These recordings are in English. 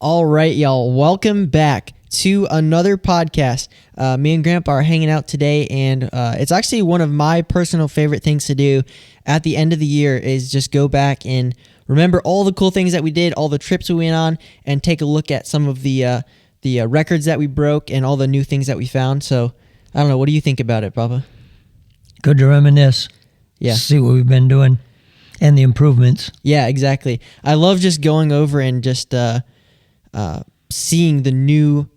All right, y'all. Welcome back to another podcast. Me and Grandpa are hanging out today, and it's actually one of my personal favorite things to do at the end of the year is just go back and remember all the cool things that we did, all the trips we went on, and take a look at some of the records that we broke and all the new things that we found. So, I don't know. What do you think about it, Papa? Good to reminisce. Yeah. See what we've been doing and the improvements. Yeah, exactly. I love just going over and just seeing the new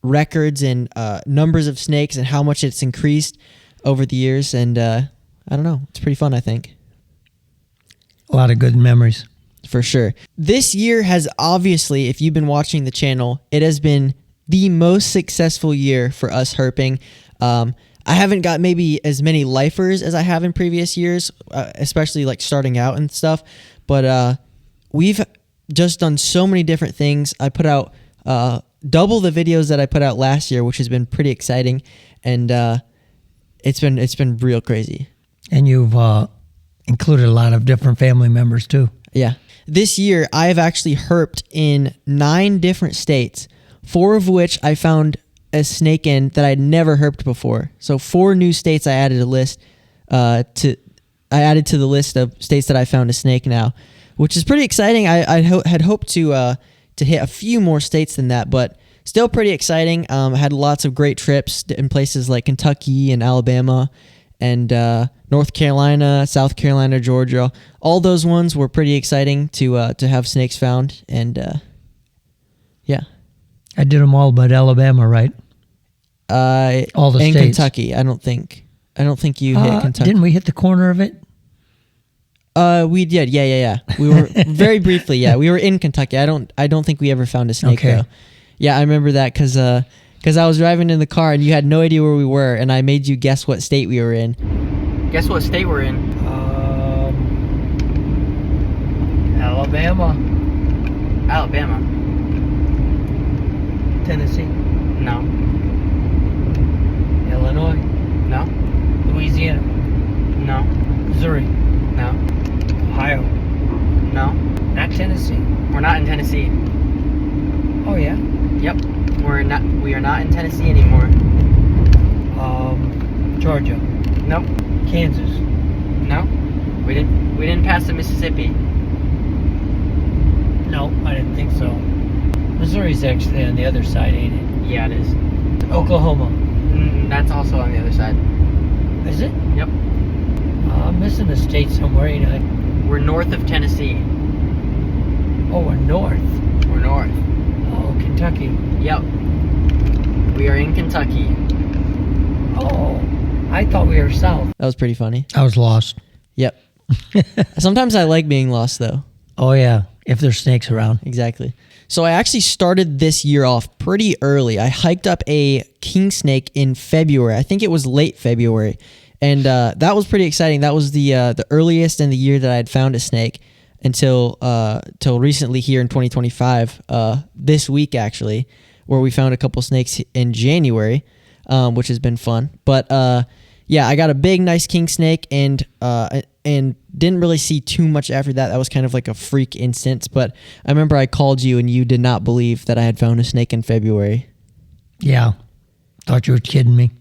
records and numbers of snakes and how much it's increased over the years. And I don't know. It's pretty fun, I think. A lot of good memories. For sure. This year has obviously, if you've been watching the channel, it has been the most successful year for us herping. I haven't got maybe as many lifers as I have in previous years, especially like starting out and stuff. But we've just done so many different things. I put out double the videos that I put out last year, which has been pretty exciting, and it's been real crazy. And you've included a lot of different family members too. Yeah. This year, I have actually herped in 9 different states, 4 of which I found a snake in that I'd never herped before. So 4 new states I added to the list of states that I found a snake now, which is pretty exciting. I had hoped to hit a few more states than that, but still pretty exciting. I had lots of great trips in places like Kentucky and Alabama and North Carolina, South Carolina, Georgia. All those ones were pretty exciting to have snakes found, and yeah. I did them all but Alabama, right? All the and states. Kentucky. I don't think you hit Kentucky. Didn't we hit the corner of it? We did. Yeah. We were very briefly. Yeah, we were in Kentucky. I don't think we ever found a snake though. Yeah, I remember that because I was driving in the car and you had no idea where we were, and I made you guess what state we were in. Guess what state we're in? Alabama. Alabama. Tennessee. No. Illinois. No. Louisiana. No. Missouri. No. Ohio. No. Not Tennessee. We're not in Tennessee. Oh yeah. Yep. We are not in Tennessee anymore. Georgia. Nope. Kansas. No. We didn't pass the Mississippi. No, I didn't think so. Missouri's actually on the other side, ain't it? Yeah, it is. Oklahoma. That's also on the other side. Is it? Yep. I'm missing a state somewhere, ain't I? We're north of Tennessee. Oh, we're north. We're north. Oh, Kentucky. Yep. We are in Kentucky. Oh, I thought we were south. That was pretty funny. I was lost. Yep. Sometimes I like being lost, though. Oh, yeah, if there's snakes around. Exactly. So I actually started this year off pretty early. I hiked up a king snake in February. I think it was late February. And that was pretty exciting. That was the earliest in the year that I had found a snake until recently here in 2025, this week actually, where we found a couple snakes in January, which has been fun. But yeah, I got a big, nice king snake and didn't really see too much after that. That was kind of like a freak instance. But I remember I called you and you did not believe that I had found a snake in February. Yeah, thought you were kidding me.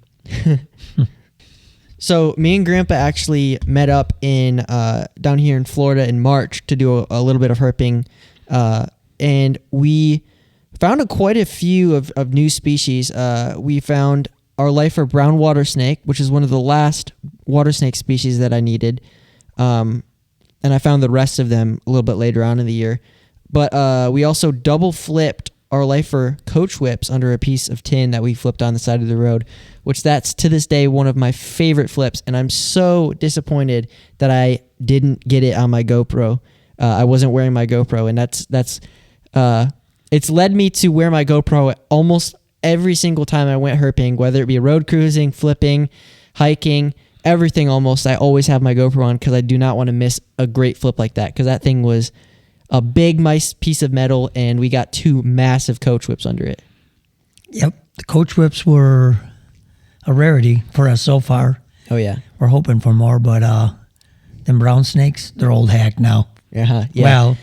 So me and Grandpa actually met up in down here in Florida in March to do a little bit of herping, and we found quite a few of new species. We found our lifer brown water snake, which is one of the last water snake species that I needed, and I found the rest of them a little bit later on in the year. But we also double flipped our lifer coach whips under a piece of tin that we flipped on the side of the road, which that's to this day one of my favorite flips, and I'm so disappointed that I didn't get it on my GoPro. I wasn't wearing my GoPro, and that's it's led me to wear my GoPro almost every single time I went herping, whether it be road cruising, flipping, hiking, everything almost. I always have my GoPro on because I do not want to miss a great flip like that, because that thing was a big, nice piece of metal, and we got 2 massive coach whips under it. Yep, the coach whips were a rarity for us so far. Oh, yeah. We're hoping for more, but them brown snakes, they're old hack now. Yeah. Well,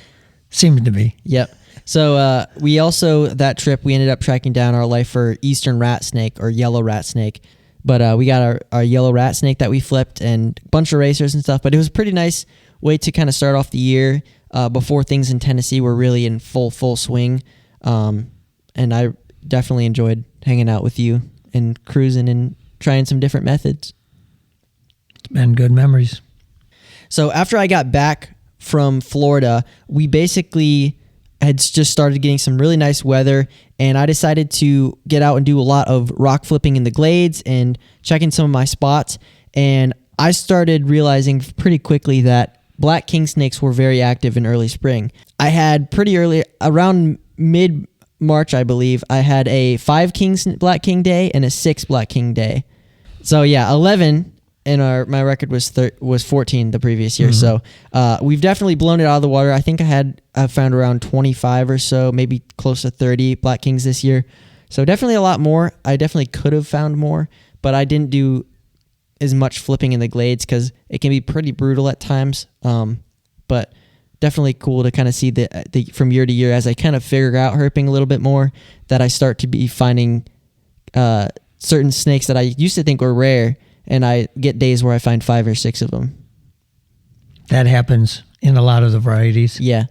seems to be. Yep. So we also, that trip, we ended up tracking down our lifer eastern rat snake or yellow rat snake. But we got our yellow rat snake that we flipped and a bunch of racers and stuff. But it was a pretty nice way to kind of start off the year before things in Tennessee were really in full swing. And I definitely enjoyed hanging out with you and cruising and trying some different methods. It's been good memories. So after I got back from Florida, we basically had just started getting some really nice weather, and I decided to get out and do a lot of rock flipping in the glades and checking some of my spots. And I started realizing pretty quickly that black king snakes were very active in early spring. I had pretty early, around mid-March, I believe, I had a 5 black king day and a 6 black king day. So yeah, 11. And my record was 14 the previous year. So we've definitely blown it out of the water. I think I've found around 25 or so, maybe close to 30 Black Kings this year. So definitely a lot more. I definitely could have found more, but I didn't do as much flipping in the glades because it can be pretty brutal at times. But definitely cool to kind of see the from year to year as I kind of figure out herping a little bit more, that I start to be finding certain snakes that I used to think were rare. And I get days where I find 5 or 6 of them. That happens in a lot of the varieties. Yeah.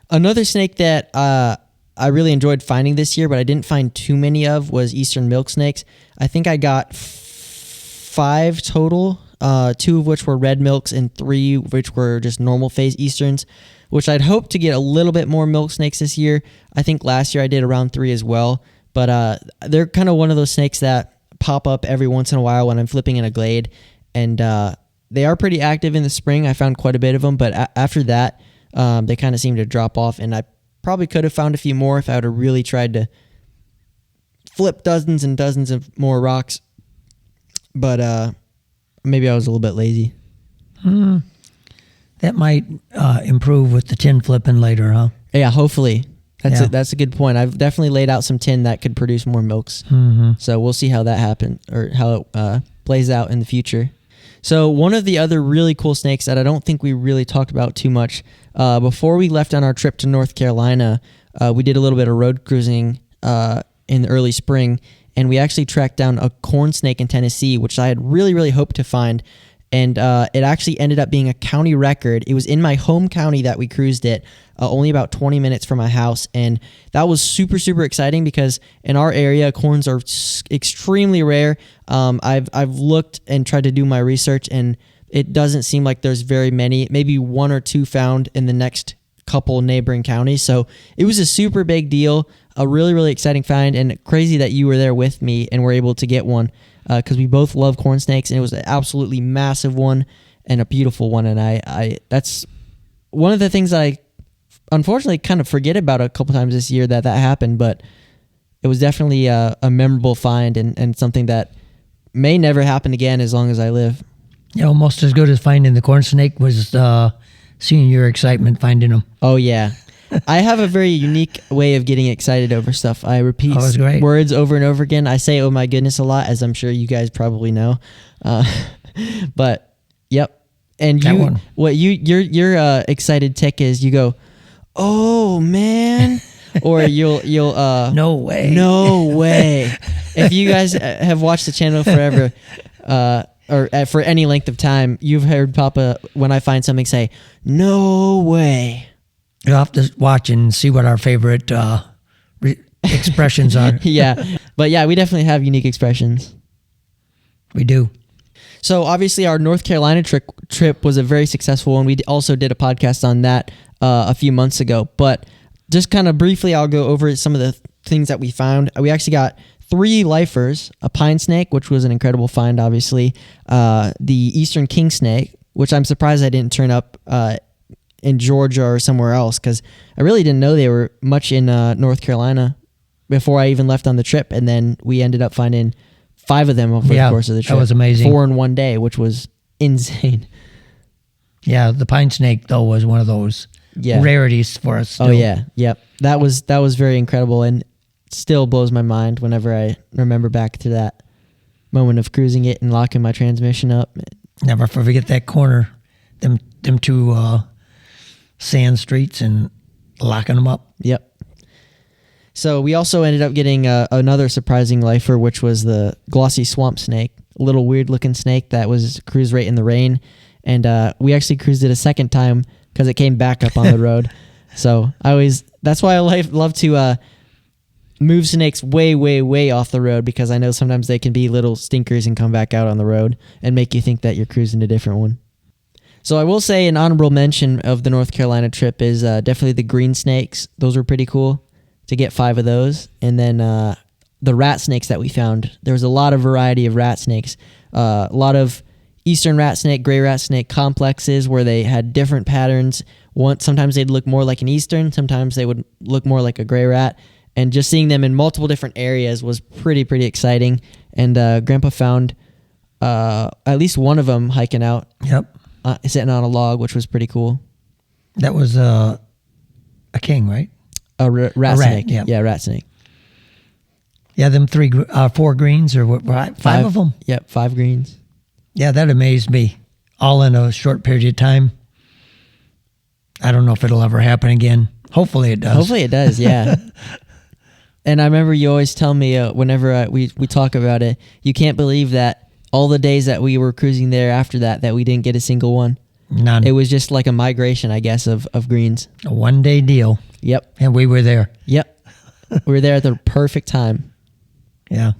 Another snake that I really enjoyed finding this year, but I didn't find too many of, was eastern milk snakes. I think I got 5 total, 2 of which were red milks and 3 which were just normal phase easterns, which I'd hoped to get a little bit more milk snakes this year. I think last year I did around 3 as well. But they're kind of one of those snakes that pop up every once in a while when I'm flipping in a glade, and they are pretty active in the spring. I found quite a bit of them, but after that they kind of seem to drop off, and I probably could have found a few more if I would have really tried to flip dozens and dozens of more rocks, but maybe I was a little bit lazy. That might improve with the tin flipping later, huh? Yeah, hopefully. That's a good point. I've definitely laid out some tin that could produce more milks. So we'll see how that happens, or how it plays out in the future. So one of the other really cool snakes that I don't think we really talked about too much, before we left on our trip to North Carolina, we did a little bit of road cruising in the early spring, and we actually tracked down a corn snake in Tennessee, which I had really, really hoped to find. And it actually ended up being a county record. It was in my home county that we cruised it, only about 20 minutes from my house. And that was super, super exciting because in our area, corns are extremely rare. I've looked and tried to do my research, and it doesn't seem like there's very many, maybe 1 or 2 found in the next couple neighboring counties. So it was a super big deal, a really, really exciting find, and crazy that you were there with me and were able to get one. Because we both love corn snakes, and it was an absolutely massive one and a beautiful one. And I that's one of the things that I unfortunately kind of forget about a couple times this year that happened, but it was definitely a memorable find and something that may never happen again as long as I live. Yeah, almost as good as finding the corn snake was seeing your excitement finding them. Oh, yeah. I have a very unique way of getting excited over stuff. I repeat words over and over again. I say, oh my goodness, a lot, as I'm sure you guys probably know. But, yep. And your excited tick is you go, oh man, or you'll no way. If you guys have watched the channel forever, or for any length of time, you've heard Papa, when I find something, say, no way. You'll have to watch and see what our favorite expressions are. Yeah. But yeah, we definitely have unique expressions. We do. So obviously our North Carolina trip was a very successful one. We also did a podcast on that a few months ago. But just kind of briefly, I'll go over some of the things that we found. We actually got 3 lifers, a pine snake, which was an incredible find, obviously. The eastern king snake, which I'm surprised I didn't turn up in Georgia or somewhere else, because I really didn't know they were much in North Carolina before I even left on the trip. And then we ended up finding 5 of them over the course of the trip. That was amazing. 4 in one day, which was insane. Yeah, the pine snake, though, was one of those rarities for us. Still. Oh, yeah. Yep. That was very incredible, and still blows my mind whenever I remember back to that moment of cruising it and locking my transmission up. Never forget that corner, them 2 sand streets, and locking them up. Yep. So we also ended up getting another surprising lifer, which was the glossy swamp snake, a little weird looking snake that was cruised right in the rain. And we actually cruised it a second time because it came back up on the road. So that's why I love to move snakes way, way, way off the road, because I know sometimes they can be little stinkers and come back out on the road and make you think that you're cruising a different one. So I will say an honorable mention of the North Carolina trip is definitely the green snakes. Those were pretty cool to get 5 of those. And then the rat snakes that we found. There was a lot of variety of rat snakes. A lot of eastern rat snake, gray rat snake complexes where they had different patterns. Sometimes they'd look more like an eastern. Sometimes they would look more like a gray rat. And just seeing them in multiple different areas was pretty exciting. And Grandpa found at least one of them hiking out. Yep. Sitting on a log, which was pretty cool. That was a king, right? A rat snake. Yeah. Yeah, rat snake. Yeah, them 4 greens or what? 5 of them. Yep, 5 greens. Yeah, that amazed me. All in a short period of time. I don't know if it'll ever happen again. Hopefully it does. Hopefully it does, yeah. And I remember you always tell me whenever we talk about it, you can't believe that all the days that we were cruising there after that we didn't get a single one. None. It was just like a migration, I guess, of greens. A 1-day deal. Yep. And we were there. Yep. We were there at the perfect time. Yeah.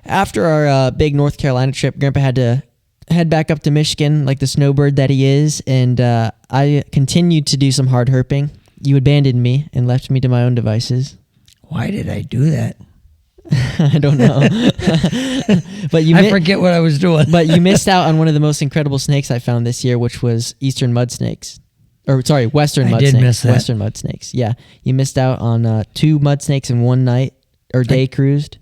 After our big North Carolina trip, Grandpa had to head back up to Michigan like the snowbird that he is, and I continued to do some hard herping. You abandoned me and left me to my own devices. Why did I do that? I don't know. But I forget what I was doing. But you missed out on one of the most incredible snakes I found this year, which was eastern mud snakes. Western mud snakes. I did miss that. Western mud snakes. Yeah. You missed out on 2 mud snakes in one night or day cruised.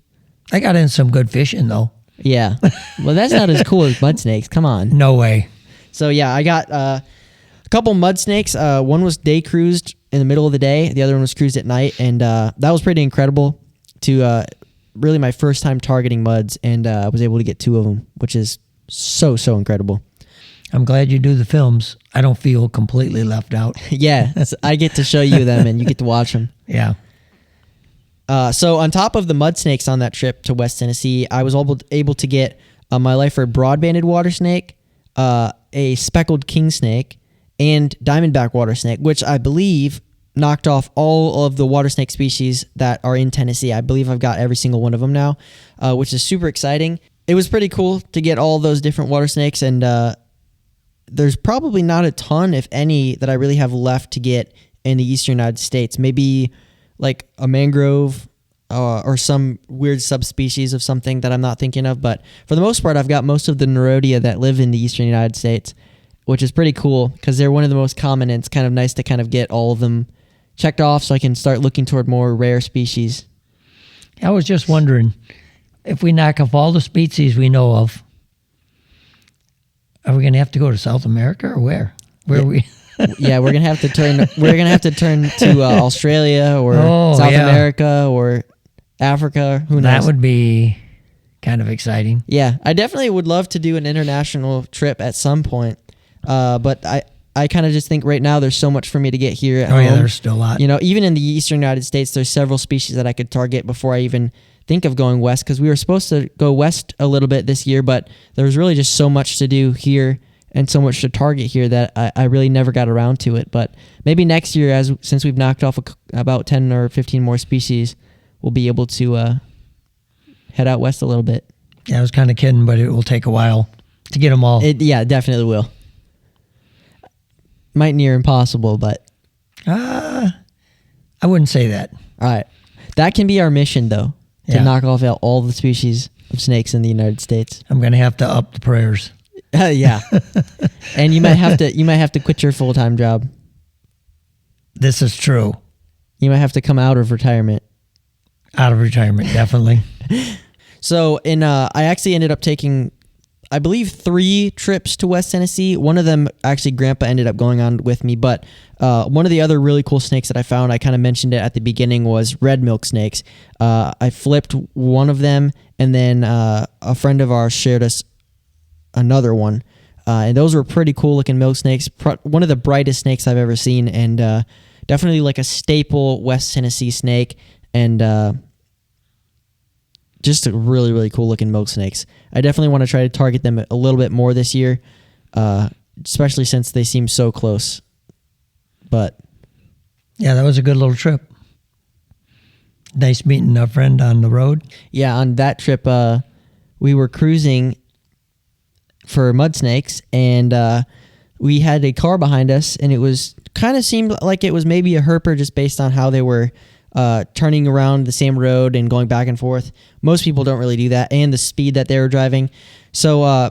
I got in some good fishing, though. Yeah. Well, that's not as cool as mud snakes. Come on. No way. So, yeah, I got a couple mud snakes. One was day cruised in the middle of the day. The other one was cruised at night. And that was pretty incredible to really my first time targeting muds. And I was able to get 2 of them, which is so incredible. I'm glad you do the films. I don't feel completely left out. Yeah. I get to show you them and you get to watch them. Yeah. So on top of the mud snakes on that trip to West Tennessee, I was able to get my lifer broad-banded water snake, a speckled king snake, and diamondback water snake, which I believe knocked off all of the water snake species that are in Tennessee. I believe I've got every single one of them now, which is super exciting. It was pretty cool to get all those different water snakes, and there's probably not a ton, if any, that I really have left to get in the eastern United States. Maybe like a mangrove or some weird subspecies of something that I'm not thinking of. But for the most part, I've got most of the Nerodia that live in the eastern United States, which is pretty cool because they're one of the most common, and it's kind of nice to kind of get all of them checked off so I can start looking toward more rare species. I was just wondering, if we knock off all the species we know of, are we going to have to go to South America or where? Where are we? Yeah, we're gonna have to turn. We're gonna have to turn to Australia or South America or Africa. Who knows? That would be kind of exciting. Yeah, I definitely would love to do an international trip at some point. But I kind of just think right now there's so much for me to get here at home. Yeah, there's still a lot. You know, even in the eastern United States, there's several species that I could target before I even think of going west, because we were supposed to go west a little bit this year, but there was really just so much to do here and so much to target here that I really never got around to it. But maybe next year, since we've knocked off about 10 or 15 more species, we'll be able to head out west a little bit. Yeah, I was kind of kidding, but it will take a while to get them all. Yeah, it definitely will. Might near impossible, but... I wouldn't say that. All right. That can be our mission, though, to knock off all the species of snakes in the United States. I'm going to have to up the prayers. Yeah. And you might have to quit your full-time job. This is true. You might have to come out of retirement. Out of retirement, definitely. So I actually ended up taking, I believe, 3 trips to West Tennessee. One of them, actually, Grandpa ended up going on with me. But one of the other really cool snakes that I found, I kind of mentioned it at the beginning, was red milk snakes. I flipped one of them, and then a friend of ours shared us another one. And those were pretty cool looking milk snakes. One of the brightest snakes I've ever seen, and definitely like a staple West Tennessee snake. and just a really, really cool looking milk snakes. I definitely want to try to target them a little bit more this year, especially since they seem so close. But yeah, that was a good little trip. Nice meeting a friend on the road. Yeah, on that trip, we were cruising for mud snakes, and we had a car behind us, and it was kind of seemed like it was maybe a herper just based on how they were turning around the same road and going back and forth. Most people don't really do that, and the speed that they were driving. So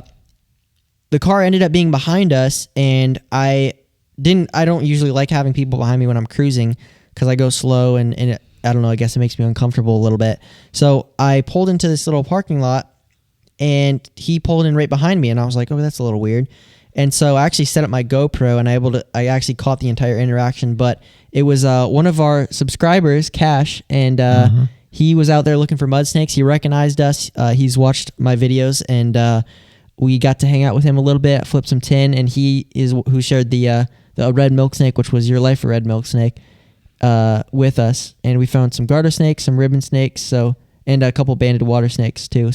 the car ended up being behind us, and I don't usually like having people behind me when I'm cruising because I go slow, and I don't know, I guess it makes me uncomfortable a little bit. So I pulled into this little parking lot, and he pulled in right behind me, and I was like, oh, that's a little weird. And so I actually set up my GoPro, and I actually caught the entire interaction. But it was one of our subscribers, Cash, and he was out there looking for mud snakes. He recognized us. He's watched my videos, and we got to hang out with him a little bit, flip some tin, and he is who shared the red milk snake, which was your life, a red milk snake, with us. And we found some garter snakes, some ribbon snakes, and a couple banded water snakes too.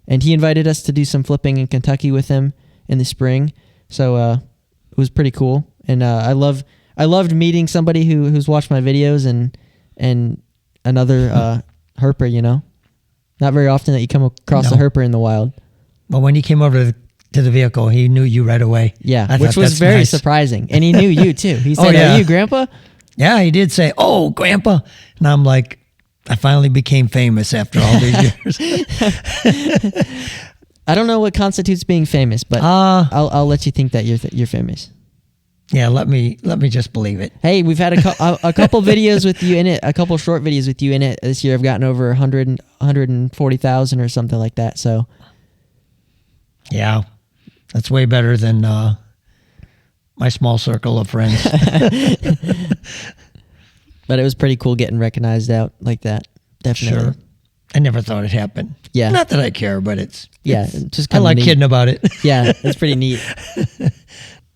And he invited us to do some flipping in Kentucky with him in the spring, so it was pretty cool. And I loved meeting somebody who's watched my videos and another herper. You know, not very often that you come across a herper in the wild. Well, when he came over to the vehicle, he knew you right away. Yeah, which was very nice. Surprising, and he knew you too. He said, "Are you Grandpa?" Yeah, he did say, "Oh, Grandpa," and I'm like, I finally became famous after all these years. I don't know what constitutes being famous, but I'll let you think that you're famous. Yeah, let me just believe it. Hey, we've had a couple videos with you in it, a couple short videos with you in it this year. I've gotten over 140,000 or something like that. So, yeah, that's way better than my small circle of friends. But it was pretty cool getting recognized out like that. Definitely. Sure. I never thought it happened. Yeah. Not that I care, but it's just I like neat. kidding about it. Yeah, it's pretty neat.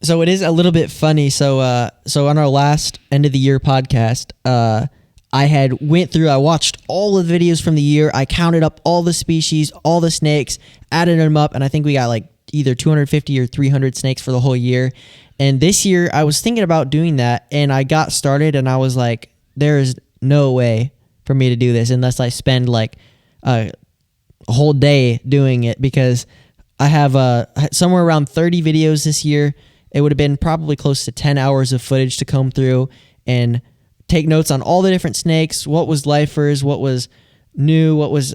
So it is a little bit funny. So on our last end of the year podcast, I watched all of the videos from the year. I counted up all the species, all the snakes, added them up, and I think we got like either 250 or 300 snakes for the whole year. And this year I was thinking about doing that, and I got started, and I was like, there is no way for me to do this unless I spend like a whole day doing it, because I have somewhere around 30 videos this year. It would have been probably close to 10 hours of footage to comb through and take notes on all the different snakes, what was lifers, what was new, what was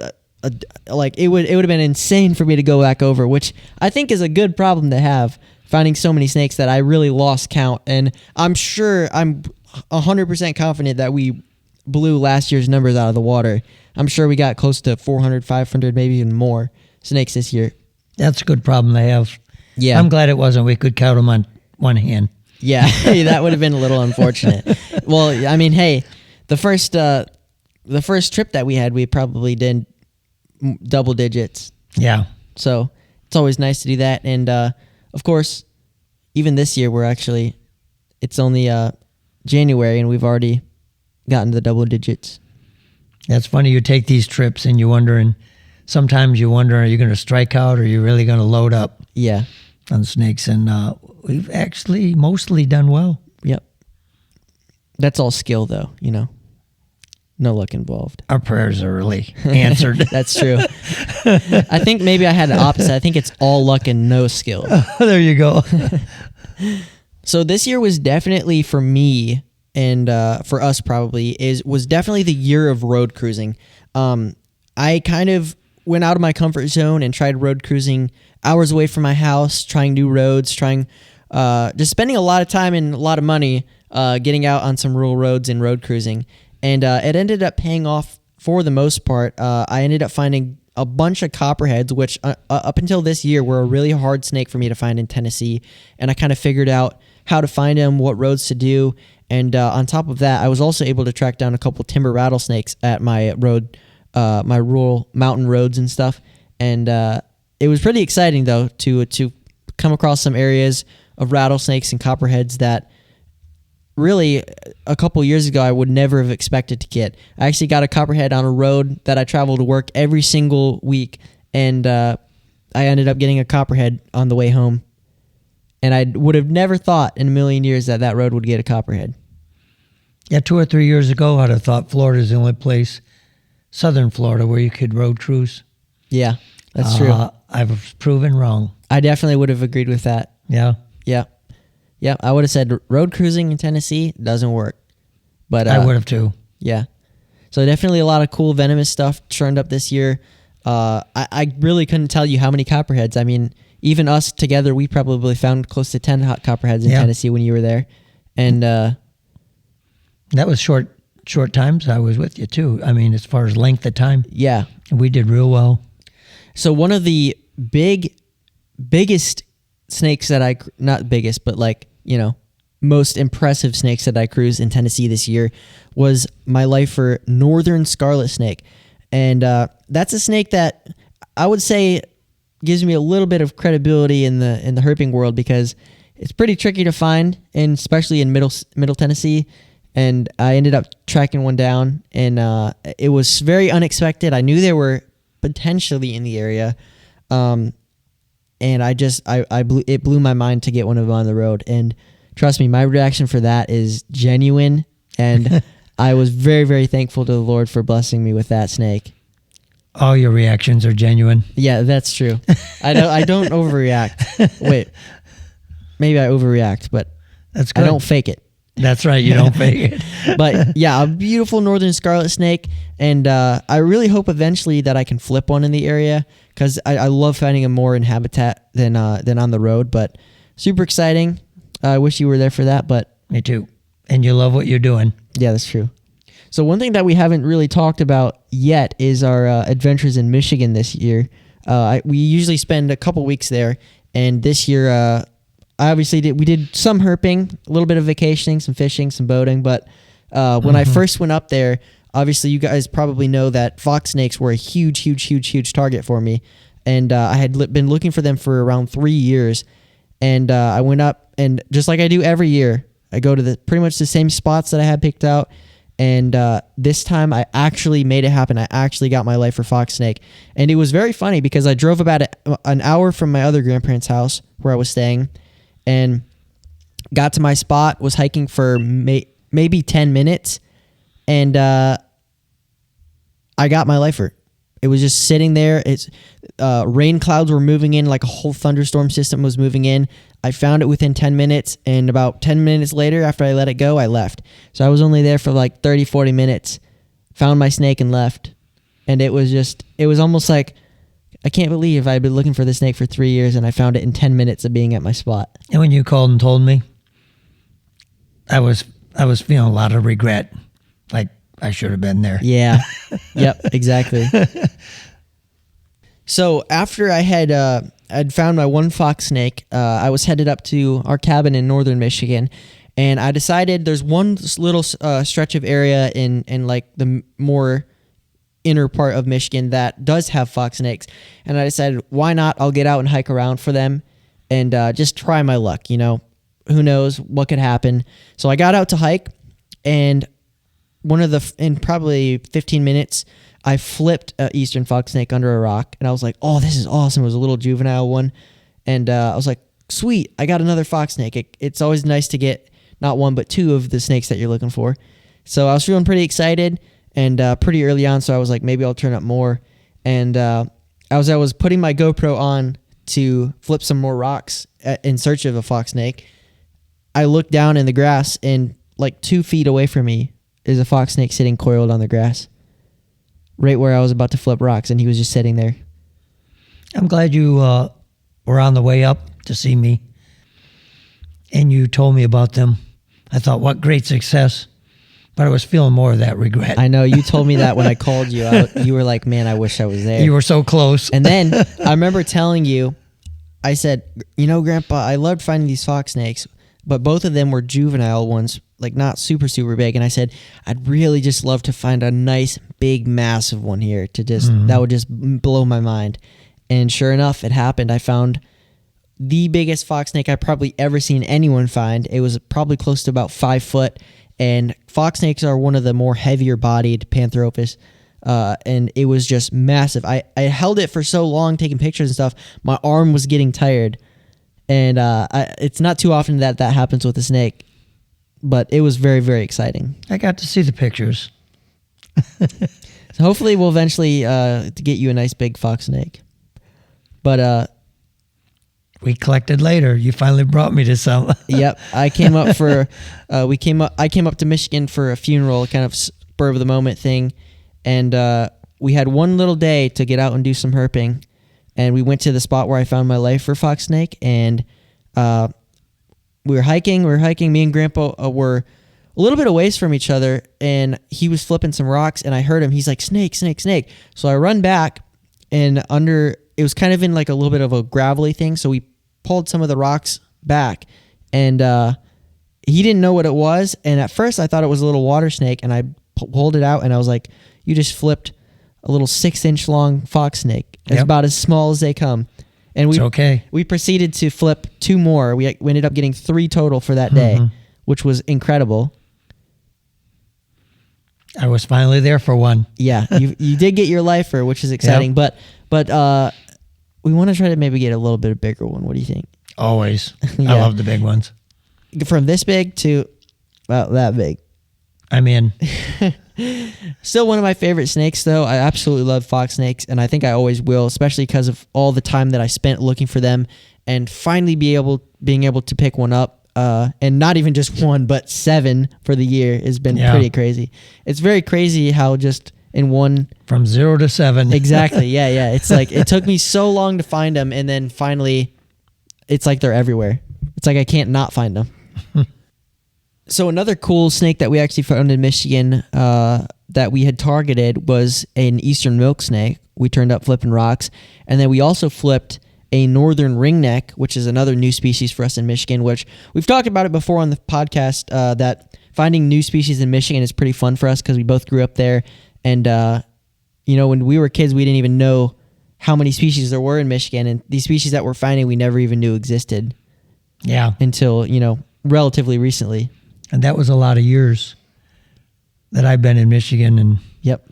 like it would have been insane for me to go back over, which I think is a good problem to have, finding so many snakes that I really lost count. And I'm 100% confident that we blew last year's numbers out of the water. I'm sure we got close to 400, 500, maybe even more snakes this year. That's a good problem to have. Yeah. I'm glad it wasn't. We could count them on one hand. Yeah, that would have been a little unfortunate. Well, I mean, hey, the first trip that we had, we probably did double digits. Yeah. So it's always nice to do that. And of course, even this year, it's only January, and we've already gotten to the double digits. That's funny. You take these trips and sometimes you wonder, are you going to strike out, or are you really going to load up? Yeah. On snakes, and we've actually mostly done well. Yep. That's all skill, though, no luck involved. Our prayers are really answered. That's true. I think maybe I had the opposite. I think it's all luck and no skill. There you go. So this year was definitely, for me and for us probably, was definitely the year of road cruising. I kind of went out of my comfort zone and tried road cruising hours away from my house, trying new roads, just spending a lot of time and a lot of money getting out on some rural roads and road cruising. And it ended up paying off for the most part. I ended up finding a bunch of copperheads, which up until this year were a really hard snake for me to find in Tennessee. And I kind of figured out how to find them, what roads to do. And on top of that, I was also able to track down a couple timber rattlesnakes at my my rural mountain roads and stuff. And it was pretty exciting, though, to come across some areas of rattlesnakes and copperheads that really a couple years ago I would never have expected to get. I actually got a copperhead on a road that I travel to work every single week, and I ended up getting a copperhead on the way home. And I would have never thought in a million years that that road would get a copperhead. Yeah, 2 or 3 years ago, I'd have thought Florida's the only place, southern Florida, where you could road cruise. Yeah, that's true. I was proven wrong. I definitely would have agreed with that. Yeah. Yeah. Yeah, I would have said road cruising in Tennessee doesn't work. But I would have too. Yeah. So definitely a lot of cool venomous stuff turned up this year. I really couldn't tell you how many copperheads. I mean, even us together, we probably found close to 10 hot copperheads in Tennessee when you were there. And that was short times I was with you too. I mean, as far as length of time. Yeah. We did real well. So one of the biggest snakes that not biggest, but like, most impressive snakes that I cruised in Tennessee this year was my lifer northern scarlet snake. And that's a snake that I would say gives me a little bit of credibility in the herping world, because it's pretty tricky to find, and especially in middle Tennessee. And I ended up tracking one down, and it was very unexpected. I knew they were potentially in the area, and it blew my mind to get one of them on the road. And trust me, my reaction for that is genuine, and I was very, very thankful to the Lord for blessing me with that snake. All your reactions are genuine. Yeah, that's true. I don't overreact. Wait, maybe I overreact, but that's good. I don't fake it. That's right, you don't fake it. But yeah, a beautiful northern scarlet snake, and I really hope eventually that I can flip one in the area, because I love finding them more in habitat than on the road. But super exciting. I wish you were there for that, but me too. And you love what you're doing. Yeah, that's true. So one thing that we haven't really talked about yet is our adventures in Michigan this year. We usually spend a couple weeks there, and this year we did some herping, a little bit of vacationing, some fishing, some boating. But when I first went up there, obviously you guys probably know that fox snakes were a huge target for me, and I had been looking for them for around 3 years. And I went up, and just like I do every year, I go to pretty much the same spots that I had picked out. And this time I actually made it happen. I actually got my lifer fox snake. And it was very funny because I drove about an hour from my other grandparents' house where I was staying, and got to my spot, was hiking for maybe 10 minutes, and I got my lifer. It was just sitting there. Rain clouds were moving in, like a whole thunderstorm system was moving in. I found it within 10 minutes, and about 10 minutes later, after I let it go, I left. So I was only there for like 30, 40 minutes, found my snake and left. And it was almost like, I can't believe I'd been looking for the snake for 3 years, and I found it in 10 minutes of being at my spot. And when you called and told me, I was feeling a lot of regret. Like, I should have been there. Yeah. Yep, exactly. So after I had found my one fox snake, I was headed up to our cabin in northern Michigan, and I decided there's one little stretch of area in like the more inner part of Michigan that does have fox snakes, and I decided, why not? I'll get out and hike around for them, and just try my luck. Who knows what could happen? So I got out to hike, and in probably 15 minutes, I flipped an eastern fox snake under a rock, and I was like, oh, this is awesome. It was a little juvenile one, and I was like, sweet, I got another fox snake. It's always nice to get not one but two of the snakes that you're looking for. So I was feeling pretty excited, and pretty early on, so I was like, maybe I'll turn up more. And as I was putting my GoPro on to flip some more rocks in search of a fox snake, I looked down in the grass, and like 2 feet away from me is a fox snake sitting coiled on the grass, right where I was about to flip rocks, and he was just sitting there. I'm glad you were on the way up to see me, and you told me about them. I thought, what great success, but I was feeling more of that regret. I know, you told me that when I called you. You were like, man, I wish I was there. You were so close. And then I remember telling you, I said, Grandpa, I loved finding these fox snakes, but both of them were juvenile ones, like not super, super big. And I said, I'd really just love to find a nice, big, massive one here that would just blow my mind. And sure enough, it happened. I found the biggest fox snake I probably ever seen anyone find. It was probably close to about 5 foot, and fox snakes are one of the more heavier bodied Pantheropus. And it was just massive. I held it for so long taking pictures and stuff, my arm was getting tired. And it's not too often that happens with a snake, but it was very, very exciting. I got to see the pictures. So hopefully we'll eventually get you a nice big fox snake. But we collected later. You finally brought me to some. Yep, I came up for I came up to Michigan for a funeral, kind of spur of the moment thing, and we had one little day to get out and do some herping, and we went to the spot where I found my lifer fox snake, and we were hiking. Me and Grandpa were a little bit away from each other, and he was flipping some rocks, and I heard him. He's like, snake, snake, snake. So I run back, and it was kind of in like a little bit of a gravelly thing, so we pulled some of the rocks back, and he didn't know what it was, and at first I thought it was a little water snake, and I pulled it out, and I was like, you just flipped a little 6-inch long fox snake. It's about as small as they come. And we proceeded to flip 2 more. We ended up getting 3 total for that day, which was incredible. I was finally there for one. Yeah, you did get your lifer, which is exciting. But we want to try to maybe get a little bit of bigger one. What do you think? Always. Yeah. I love the big ones. From this big to about that big. I'm in. Still one of my favorite snakes, though. I absolutely love fox snakes, and I think I always will, especially because of all the time that I spent looking for them, and finally being able to pick one up. And not even just one, but 7 for the year has been pretty crazy. It's very crazy how just in one... From 0 to 7. Exactly, yeah. It's like it took me so long to find them, and then finally it's like they're everywhere. It's like I can't not find them. So another cool snake that we actually found in Michigan that we had targeted was an eastern milk snake. We turned up flipping rocks, and then we also flipped a northern ringneck, which is another new species for us in Michigan, which we've talked about it before on the podcast, that finding new species in Michigan is pretty fun for us because we both grew up there. And, when we were kids, we didn't even know how many species there were in Michigan. And these species that we're finding, we never even knew existed. Yeah. Until, relatively recently. And that was a lot of years that I've been in Michigan. And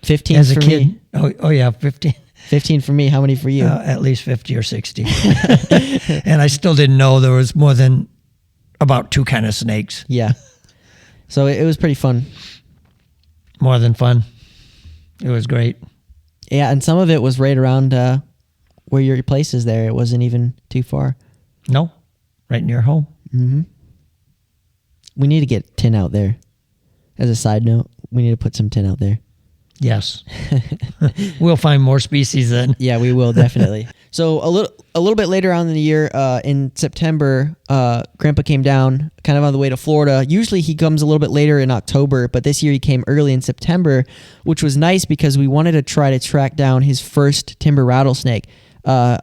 15 as a for kid, me. Oh, yeah, 15. 15 for me. How many for you? At least 50 or 60. And I still didn't know there was more than about 2 kind of snakes. Yeah. So it was pretty fun. More than fun. It was great. Yeah, and some of it was right around where your place is there. It wasn't even too far. No, right near home. Mm-hmm. We need to get tin out there. As a side note, we need to put some tin out there. Yes. We'll find more species then. Yeah, we will definitely. So a little bit later on in the year, in September, Grandpa came down kind of on the way to Florida. Usually he comes a little bit later in October, but this year he came early in September, which was nice because we wanted to try to track down his first timber rattlesnake. The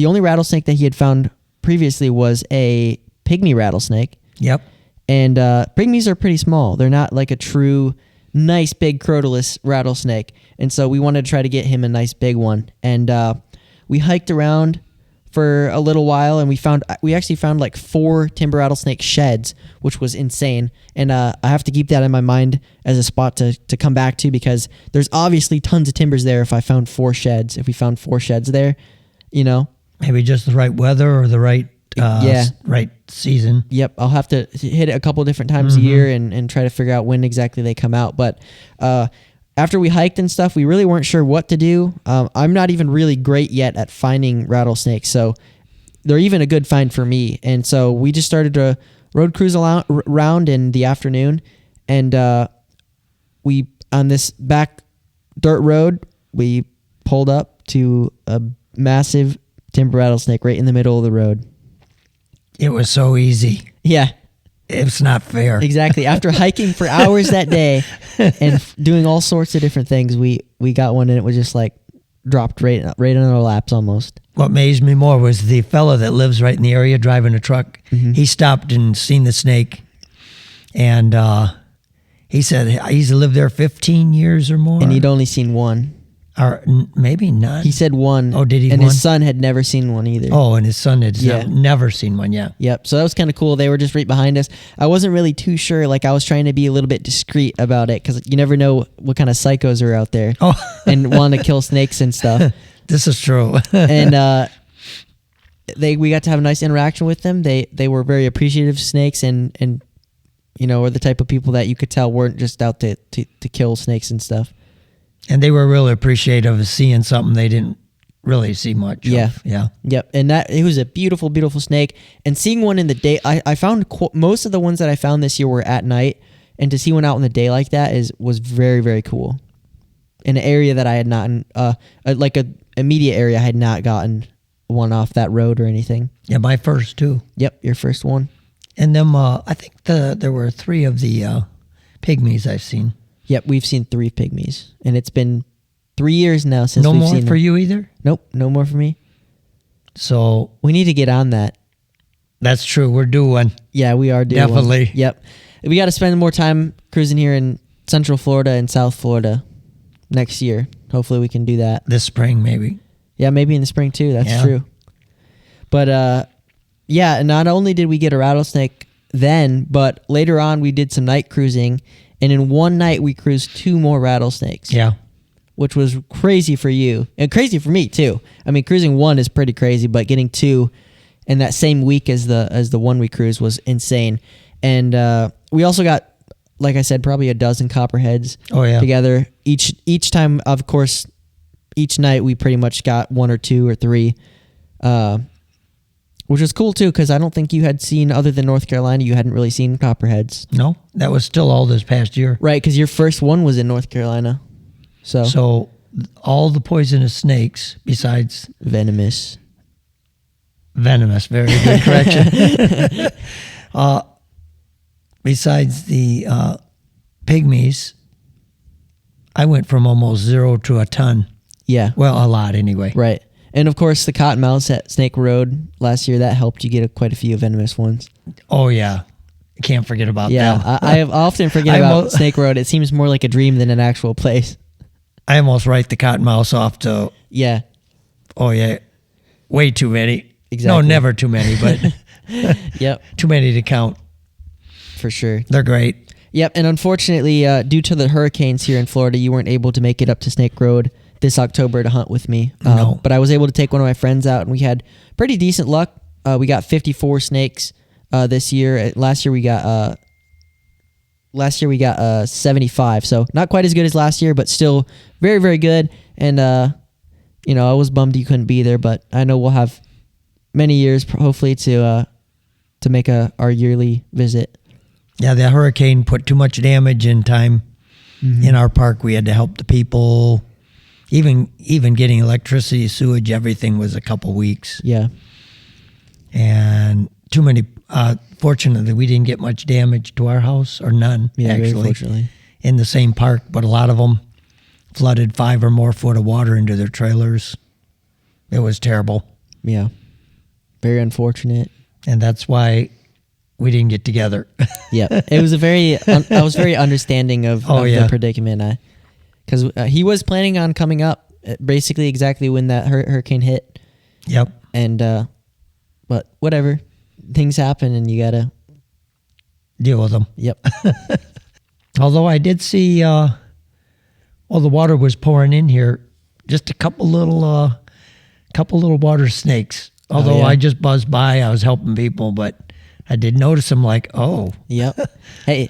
only rattlesnake that he had found previously was a pygmy rattlesnake. Yep. And pygmies are pretty small. They're not like a true nice big crotalus rattlesnake, and so we wanted to try to get him a nice big one. And we hiked around for a little while, and we actually found like 4 timber rattlesnake sheds, which was insane. And I have to keep that in my mind as a spot to come back to, because there's obviously tons of timbers there. If we found 4 sheds there, maybe just the right weather or the right right season. Yep, I'll have to hit it a couple different times a year and try to figure out when exactly they come out. But after we hiked and stuff, we really weren't sure what to do. I'm not even really great yet at finding rattlesnakes, so they're even a good find for me. And so we just started to road cruise around in the afternoon, and we, on this back dirt road, we pulled up to a massive timber rattlesnake right in the middle of the road. It was so easy. Yeah. It's not fair. Exactly. After hiking for hours that day and doing all sorts of different things, we got one, and it was just like dropped right in our laps almost. What amazed me more was the fella that lives right in the area driving a truck. Mm-hmm. He stopped and seen the snake, and he said he's lived there 15 years or more. And he'd only seen one. Or maybe none. He said one. Oh, did he? And one? his son had never seen one either. Oh, and his son had Yeah. never seen one. Yeah. Yep. So that was kind of cool. They were just right behind us. I wasn't really too sure. Like I was trying to be a little bit discreet about it because you never know what kind of psychos are out there Oh, and want to kill snakes and stuff. this is true. And we got to have a nice interaction with them. They were very appreciative of snakes and were the type of people that you could tell weren't just out to kill snakes and stuff. And they were really appreciative of seeing something they didn't really see much of. Yeah. Yep. And it was a beautiful, beautiful snake. And seeing one in the day, I found most of the ones that I found this year were at night. And to see one out in the day like that was very, very cool. In an area that I had not, like a immediate area, I had not gotten one off that road or anything. Yeah, my first too. Yep, your first one. And then I think there were 3 of the pygmies I've seen. Yep, we've seen 3 pygmies, and it's been 3 years now since No we've more seen for them. you either? Nope, no more for me. So We need to get on that. that's true. We're due one. Yeah, we are doing Definitely. one. Yep, we got to spend more time cruising here in Central Florida and South Florida next year. Hopefully, we can do that. This spring, maybe. Yeah, maybe in the spring too. That's Yeah. true. But yeah, not only did we get a rattlesnake then, but later on we did some night cruising, and in one night we cruised 2 more rattlesnakes. Yeah. Which was crazy for you and crazy for me too. I mean, cruising 1 is pretty crazy, but getting 2 in that same week as the one we cruised was insane. And we also got, like I said, probably a dozen copperheads Oh, yeah. together. Each time, of course, each night we pretty much got 1 or 2 or 3, which was cool too, because I don't think you had seen, other than North Carolina, you hadn't really seen copperheads. No, that was still all this past year. Right, because your first one was in North Carolina. So all the poisonous snakes, besides venomous. Very good correction. Besides the pygmies, I went from almost 0 to a ton. Yeah. Well, a lot anyway. Right. And of course, the cottonmouths at Snake Road last year, that helped you get quite a few venomous ones. Oh, yeah. Can't forget about Yeah, them. I often forget about Snake Road. It seems more like a dream than an actual place. I almost write the cottonmouths off to, Yeah. oh, yeah, way too many. Exactly. No, never too many, but Yep, too many to count. for sure. They're great. Yep, and unfortunately, due to the hurricanes here in Florida, you weren't able to make it up to Snake Road this October to hunt with me. No. But I was able to take one of my friends out, and we had pretty decent luck. We got 54 snakes this year. Last year we got 75, so not quite as good as last year, but still very, very good. And I was bummed you couldn't be there, but I know we'll have many years hopefully to make our yearly visit. Yeah, the hurricane put too much damage in time in our park. We had to help the people. Even getting electricity, sewage, everything was a couple weeks. Yeah. And too many. Fortunately, we didn't get much damage to our house, or none, Yeah, very actually, fortunately. in the same park. But a lot of them flooded 5 or more foot of water into their trailers. It was terrible. Yeah. Very unfortunate. And that's why we didn't get together. Yeah. It was I was very understanding of the predicament. Because he was planning on coming up basically exactly when that hurricane hit. Yep. And, but whatever. Things happen and you gotta Deal with them. Yep. Although I did see, the water was pouring in here, just a couple little water snakes. Although I just buzzed by, I was helping people, but I did notice them. Like, oh, Yep. Hey,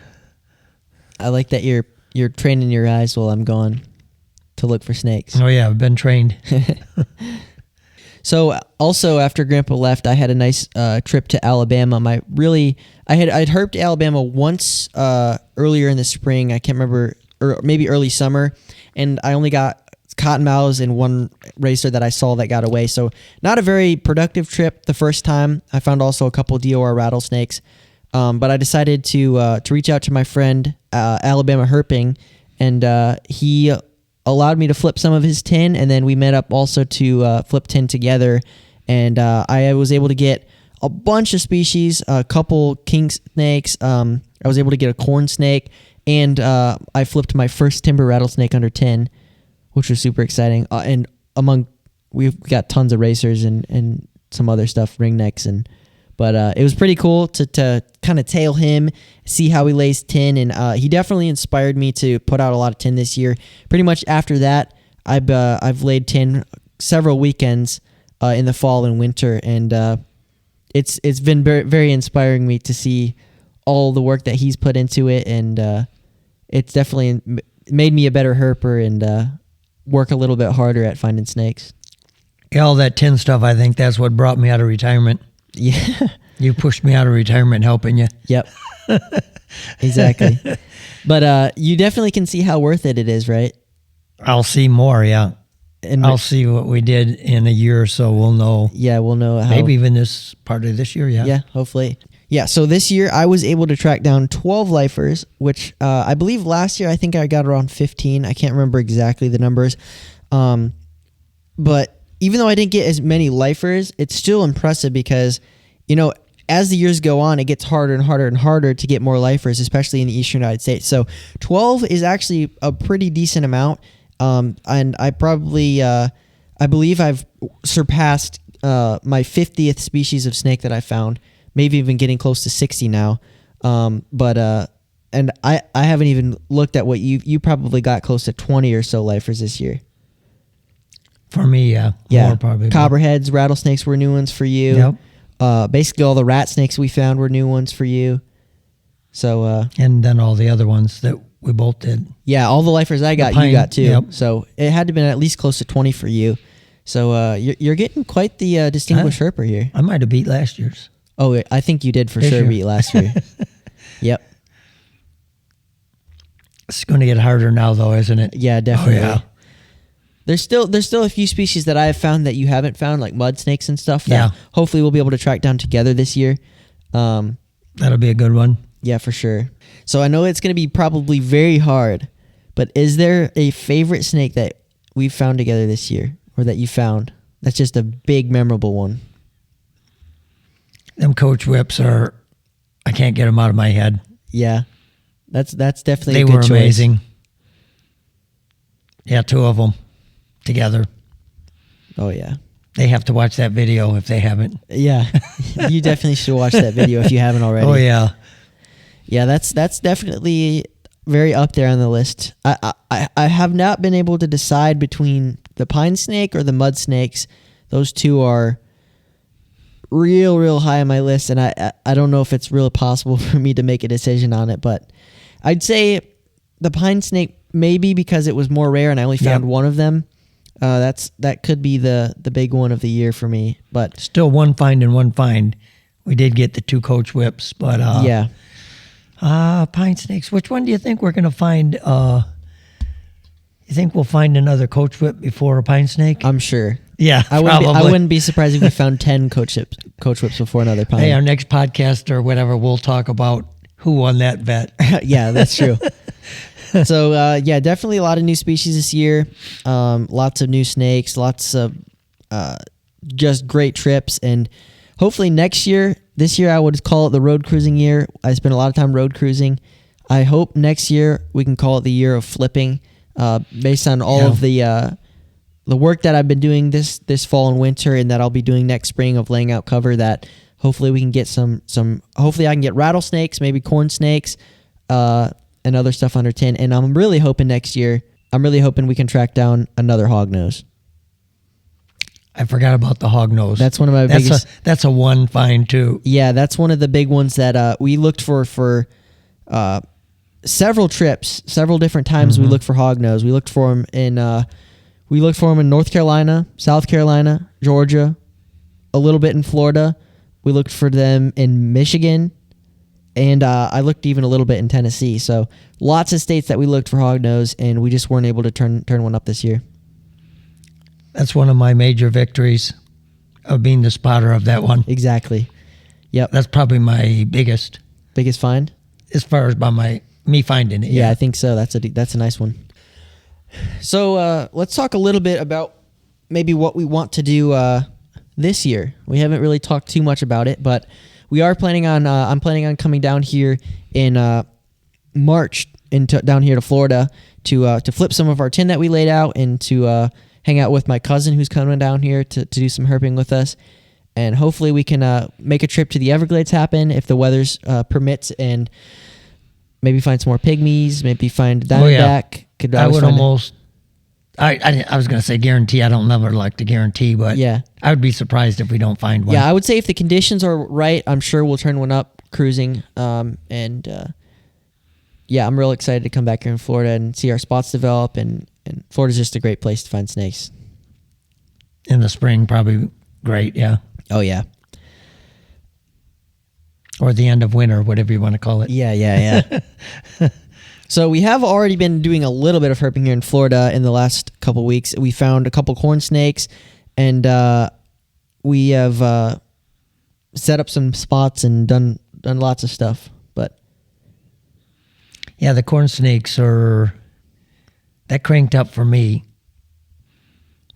I like that you're training your eyes while I'm gone to look for snakes. oh yeah, I've been trained. So also after Grandpa left, I had a nice trip to Alabama. I'd herped Alabama once earlier in the spring. I can't remember, or maybe early summer, and I only got cottonmouths and one racer that I saw that got away. So not a very productive trip the first time. I found also a couple DOR rattlesnakes, but I decided to reach out to my friend Alabama Herping, and he allowed me to flip some of his tin, and then we met up also to flip tin together, and I was able to get a bunch of species, a couple king snakes. I was able to get a corn snake, and I flipped my first timber rattlesnake under tin, which was super exciting. And we've got tons of racers and some other stuff, ringnecks, but it was pretty cool to kind of tail him, see how he lays tin, and he definitely inspired me to put out a lot of tin this year. Pretty much after that, I've laid tin several weekends in the fall and winter, and it's been very, very inspiring me to see all the work that he's put into it, and it's definitely made me a better herper and work a little bit harder at finding snakes. Yeah, all that tin stuff, I think that's what brought me out of retirement. Yeah. You pushed me out of retirement helping you. Yep. Exactly. But you definitely can see how worth it is, right? I'll see more, yeah. And I'll see what we did in a year or so. We'll know. Yeah, we'll know how. Maybe even this part of this year, yeah. Yeah, hopefully. Yeah, so this year I was able to track down 12 lifers, which I believe last year I think I got around 15. I can't remember exactly the numbers. But even though I didn't get as many lifers, it's still impressive because, as the years go on, it gets harder and harder and harder to get more lifers, especially in the Eastern United States. So 12 is actually a pretty decent amount. And I probably, I believe I've surpassed my 50th species of snake that I found, maybe even getting close to 60 now. And I haven't even looked at what you probably got close to 20 or so lifers this year. For me, yeah. More probably. Copperheads, rattlesnakes were new ones for you. Yep. Basically all the rat snakes we found were new ones for you. So and then all the other ones that we both did. Yeah, all the lifers I got, you got too. Yep. So it had to have been at least close to 20 for you. So you're getting quite the distinguished herper here. I might have beat last year's. Oh, I think you did for This sure year. beat last year. Yep. It's going to get harder now, though, isn't it? Yeah, definitely. Oh, yeah. There's still a few species that I have found that you haven't found, like mud snakes and stuff. That Yeah. hopefully we'll be able to track down together this year. That'll be a good one. Yeah, for sure. So I know it's going to be probably very hard, but is there a favorite snake that we've found together this year, or that you found that's just a big memorable one? Them coach whips are, I can't get them out of my head. Yeah, that's definitely They a good were choice. amazing. Yeah, 2 of them together. Oh yeah. They have to watch that video if they haven't. Yeah, you definitely should watch that video if you haven't already. Oh, yeah. Yeah, that's definitely very up there on the list. I have not been able to decide between the pine snake or the mud snakes. Those two are real high on my list, and I don't know if it's really possible for me to make a decision on it, but I'd say the pine snake maybe because it was more rare and I only found one of them. That could be the big one of the year for me, but Still one find and one find. We did get the 2 coach whips, but yeah. Pine snakes. Which one do you think we're going to find? You think we'll find another coach whip before a pine snake? I'm sure. Yeah, I wouldn't be surprised if we found 10 coach whips before another pine. Hey, our next podcast or whatever, we'll talk about who won that bet. Yeah, that's true. So, yeah, definitely a lot of new species this year. Lots of new snakes, lots of just great trips. And hopefully this year I would call it the road cruising year. I spent a lot of time road cruising. I hope next year we can call it the year of flipping based on all of the work that I've been doing this fall and winter and that I'll be doing next spring of laying out cover, that hopefully we can get some hopefully I can get rattlesnakes, maybe corn snakes, and other stuff under tin. And I'm really hoping next year, we can track down another hognose. I forgot about the hognose. That's one of my biggest. That's a one find too. Yeah, that's one of the big ones that we looked for several trips, several different times. Mm-hmm. We looked for hognose. We looked for them in North Carolina, South Carolina, Georgia, a little bit in Florida. We looked for them in Michigan, and I looked even a little bit in Tennessee. So lots of states that we looked for hognose, and we just weren't able to turn one up this year. That's one of my major victories of being the spotter of that one. Exactly. Yep. That's probably my biggest find as far as by me finding it. Yeah, I think so. That's a nice one. So let's talk a little bit about maybe what we want to do this year. We haven't really talked too much about it, but we are planning on. I'm planning on coming down here in March down here to Florida to flip some of our tin that we laid out and to hang out with my cousin who's coming down here to do some herping with us. And hopefully we can make a trip to the Everglades happen if the weather's permits, and maybe find some more pygmies, maybe find diamondback. I would almost. I was going to say guarantee. I don't never like to guarantee, but yeah, I would be surprised if we don't find one. Yeah, I would say if the conditions are right, I'm sure we'll turn one up cruising. Yeah, I'm real excited to come back here in Florida and see our spots develop. And Florida's just a great place to find snakes. In the spring, probably great. Yeah. Oh yeah. Or the end of winter, whatever you want to call it. Yeah. So we have already been doing a little bit of herping here in Florida in the last couple weeks. We found a couple corn snakes, and we have set up some spots and done lots of stuff. But yeah, the corn snakes that cranked up for me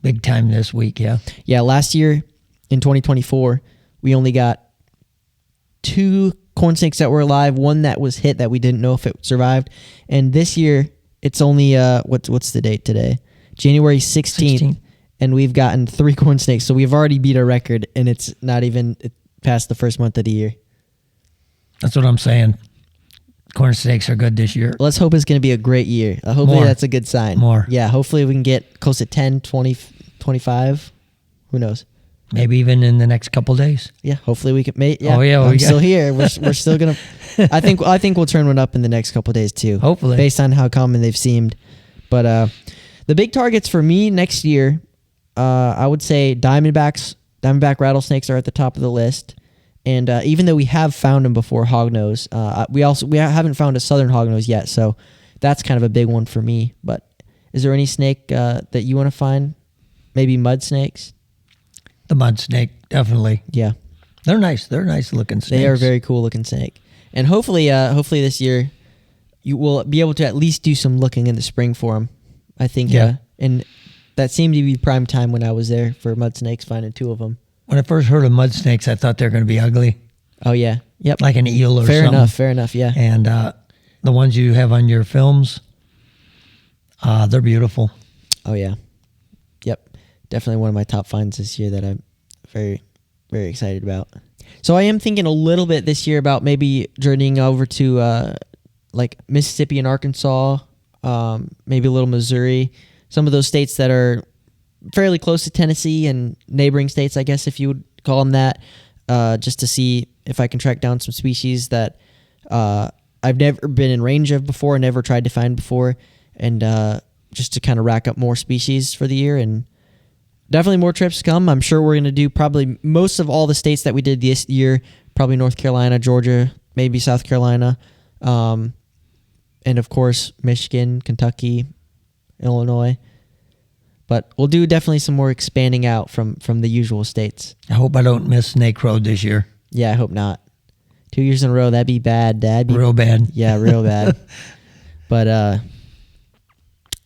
big time this week. Yeah. Yeah, last year in 2024, we only got 2 corn snakes that were alive, one that was hit that we didn't know if it survived, and this year it's only what's the date today? January 16th, and we've gotten 3 corn snakes, so we've already beat our record, and it's not even past the first month of the year. That's what I'm saying. Corn snakes are good this year. Let's hope it's going to be a great year. Hopefully that's a good sign. More. Yeah, hopefully we can get close to 10, 20, 25. Who knows? Maybe even in the next couple days. Yeah, hopefully we can. Yeah, oh yeah, I'm still here. We're still gonna. I think we'll turn one up in the next couple of days too. Hopefully, based on how common they've seemed. But the big targets for me next year, I would say diamondback rattlesnakes are at the top of the list. And even though we have found them before, hognose, we haven't found a southern hognose yet. So that's kind of a big one for me. But is there any snake that you want to find? Maybe mud snakes. The mud snake, definitely. Yeah. They're nice. They're nice looking snakes. They are very cool looking snake. And hopefully this year you will be able to at least do some looking in the spring for them. I think. Yeah. And that seemed to be prime time when I was there for mud snakes, finding 2 of them. When I first heard of mud snakes, I thought they were going to be ugly. Oh yeah. Yep. Like an eel or something. Fair enough. Yeah. And the ones you have on your films, they're beautiful. Oh yeah. Yep. Definitely one of my top finds this year that I'm very, very excited about. So I am thinking a little bit this year about maybe journeying over to like Mississippi and Arkansas, maybe a little Missouri, some of those states that are fairly close to Tennessee and neighboring states, I guess if you would call them that, just to see if I can track down some species that I've never been in range of before, never tried to find before, and just to kind of rack up more species for the year. And definitely more trips to come. I'm sure we're going to do probably most of all the states that we did this year, probably North Carolina, Georgia, maybe South Carolina, and of course Michigan, Kentucky, Illinois. But we'll do definitely some more expanding out from the usual states. I hope I don't miss Snake Road this year. Yeah, I hope not. 2 years in a row, that'd be bad. Real bad. Yeah, real bad. But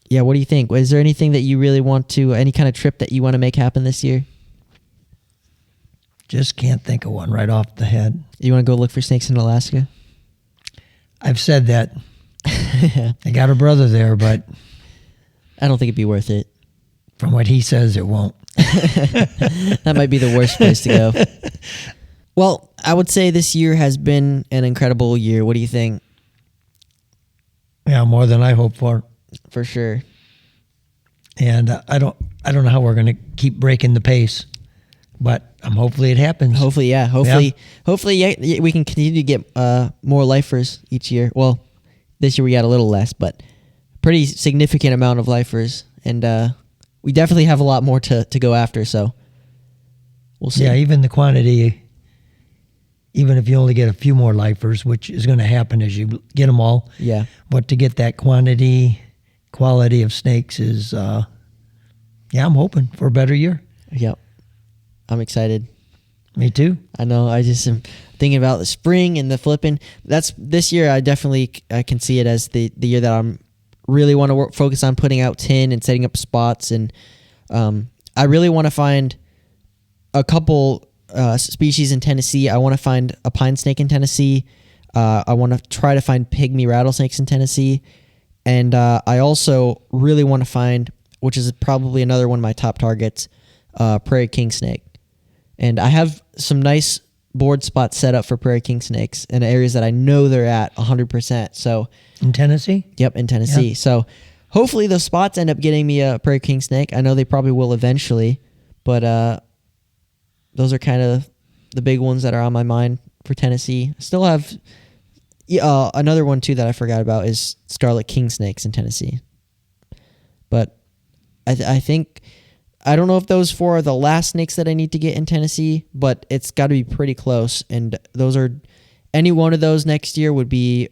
yeah, what do you think? Is there anything that you really want to, any kind of trip that you want to make happen this year? Just can't think of one right off the head. You want to go look for snakes in Alaska? I've said that. I got a brother there, but I don't think it'd be worth it. From what he says, it won't. That might be the worst place to go. Well, I would say this year has been an incredible year. What do you think? Yeah, more than I hoped for. For sure. And I don't know how we're going to keep breaking the pace, but hopefully it happens. Hopefully, yeah. Hopefully, we can continue to get more lifers each year. Well, this year we got a little less, but pretty significant amount of lifers, and we definitely have a lot more to go after. So we'll see. Yeah, even the quantity. Even if you only get a few more lifers, which is going to happen as you get them all. Yeah. But to get that quality of snakes is, I'm hoping for a better year. Yep. I'm Me too. I know. I just am thinking about the spring and the flipping. This year. I can see it as the year that I'm really want to focus on putting out tin and setting up spots. And I really want to find a couple species in Tennessee. I want to find a pine snake in Tennessee. I want to try to find pygmy rattlesnakes in Tennessee. And I also really want to find, which is probably another one of my top targets, prairie king snake. And I have some nice board spots set up for prairie king snakes in areas that I know they're at 100%. So In Tennessee? Yep, in Tennessee. Yeah. So hopefully those spots end up getting me a prairie king snake. I know they probably will eventually, but those are kind of the big ones that are on my mind for Tennessee. Still have another one too that I forgot about is scarlet king snakes in Tennessee. But I think, I don't know if those 4 are the last snakes that I need to get in Tennessee, but it's got to be pretty close. And those are, any one of those next year would be,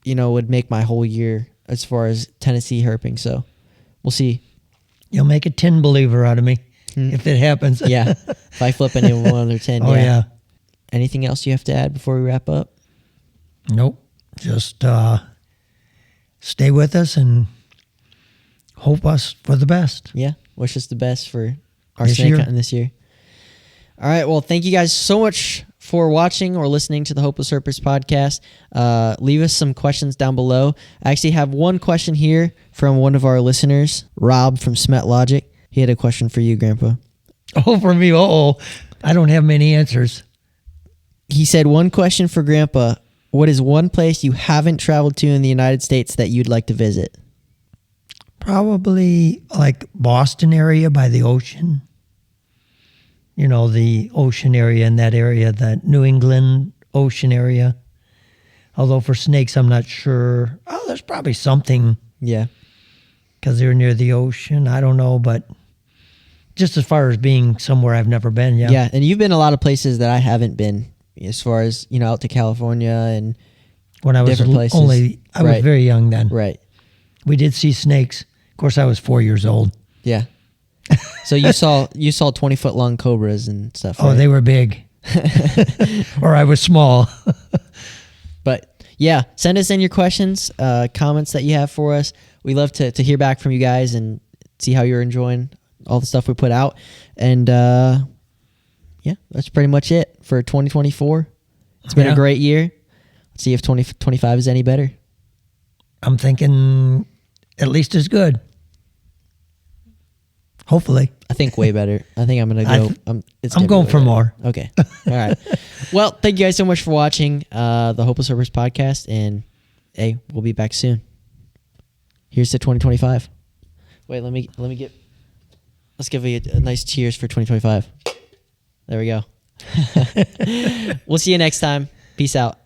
would make my whole year as far as Tennessee herping. So we'll see. You'll make a 10 believer out of me if it happens. Yeah. If I flip any one or 10. Oh, yeah. Anything else you have to add before we wrap up? Nope. Just stay with us and hope us for the best. Yeah. Wish us the best for our This snake year. hunting this year. All right. Well, thank you guys so much for watching or listening to the Hopeless Herpers podcast. Leave us some questions down below. I actually have one question here from one of our listeners, Rob from Smet Logic. He had a question for you, Grandpa. Oh, for me. I don't have many answers. He said, one question for Grandpa. What is one place you haven't traveled to in the United States that you'd like to visit? Probably like Boston area by the ocean. The ocean area in that area, the New England ocean area. Although for snakes, I'm not sure. Oh, there's probably something Yeah. because they're near the ocean. I don't know, but just as far as being somewhere I've never been, yeah. Yeah. And you've been a lot of places that I haven't been, as far as, out to California and When I was different places. I was Right. very young then. Right. We did see snakes. Of course, I was 4 years old. Yeah. So you saw 20-foot long cobras and stuff. Oh, right? they were big. Or I was small. But yeah, send us in your questions, comments that you have for us. We love to hear back from you guys and see how you're enjoying all the stuff we put out. And yeah, that's pretty much it for 2024. It's been a great year. Let's see if 2025 is any better. I'm thinking at least as good. Hopefully. I think way better. I think I'm gonna go. I'm gonna going be way for better. more. Okay. All right. Well, thank you guys so much for watching the Hopeless Herpers podcast, and hey, we'll be back soon. Here's to 2025. Wait, let me get. Let's give you a nice cheers for 2025. There we go. We'll see you next time. Peace out.